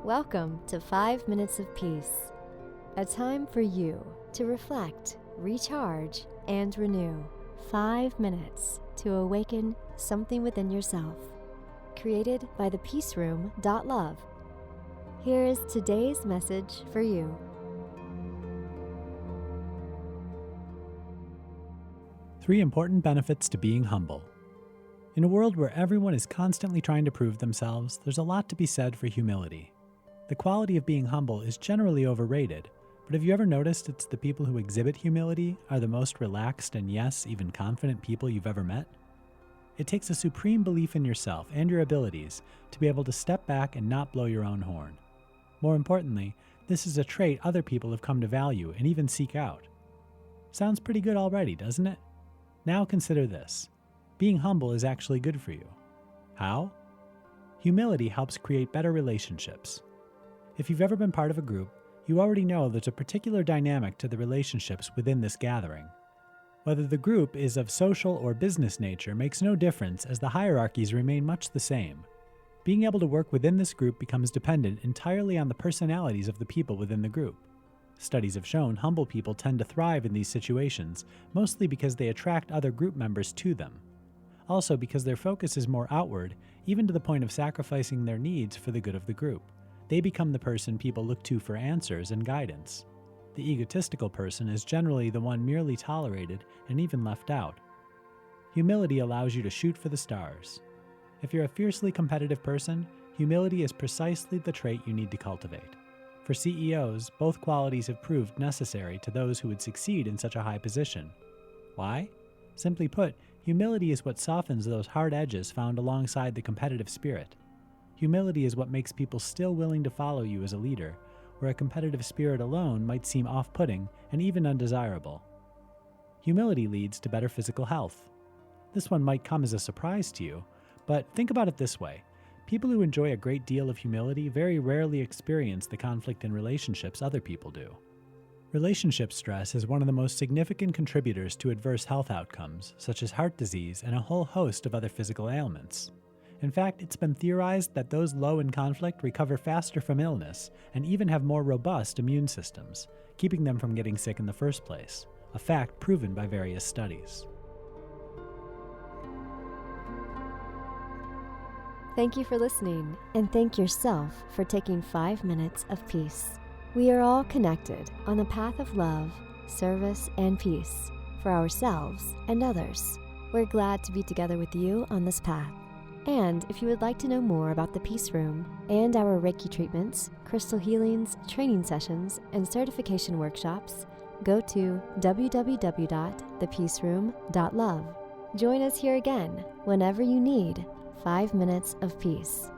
Welcome to 5 Minutes of Peace, a time for you to reflect, recharge, and renew. 5 minutes to awaken something within yourself. Created by thepeaceroom.love. Here is today's message for you. Three important benefits to being humble. In a world where everyone is constantly trying to prove themselves, there's a lot to be said for humility. The quality of being humble is generally overrated, but have you ever noticed it's the people who exhibit humility are the most relaxed and yes, even confident people you've ever met? It takes a supreme belief in yourself and your abilities to be able to step back and not blow your own horn. More importantly, this is a trait other people have come to value and even seek out. Sounds pretty good already, doesn't it? Now consider this. Being humble is actually good for you. How? Humility helps create better relationships. If you've ever been part of a group, you already know there's a particular dynamic to the relationships within this gathering. Whether the group is of social or business nature makes no difference, as the hierarchies remain much the same. Being able to work within this group becomes dependent entirely on the personalities of the people within the group. Studies have shown humble people tend to thrive in these situations, mostly because they attract other group members to them. Also because their focus is more outward, even to the point of sacrificing their needs for the good of the group. They become the person people look to for answers and guidance. The egotistical person is generally the one merely tolerated and even left out. Humility allows you to shoot for the stars. If you're a fiercely competitive person, humility is precisely the trait you need to cultivate. For CEOs, both qualities have proved necessary to those who would succeed in such a high position. Why? Simply put, humility is what softens those hard edges found alongside the competitive spirit. Humility is what makes people still willing to follow you as a leader, where a competitive spirit alone might seem off-putting and even undesirable. Humility leads to better physical health. This one might come as a surprise to you, but think about it this way. People who enjoy a great deal of humility very rarely experience the conflict in relationships other people do. Relationship stress is one of the most significant contributors to adverse health outcomes, such as heart disease and a whole host of other physical ailments. In fact, it's been theorized that those low in conflict recover faster from illness and even have more robust immune systems, keeping them from getting sick in the first place, a fact proven by various studies. Thank you for listening, and thank yourself for taking 5 minutes of peace. We are all connected on the path of love, service, and peace for ourselves and others. We're glad to be together with you on this path. And if you would like to know more about the Peace Room and our Reiki treatments, crystal healings, training sessions, and certification workshops, go to www.thepeaceroom.love. Join us here again whenever you need 5 minutes of peace.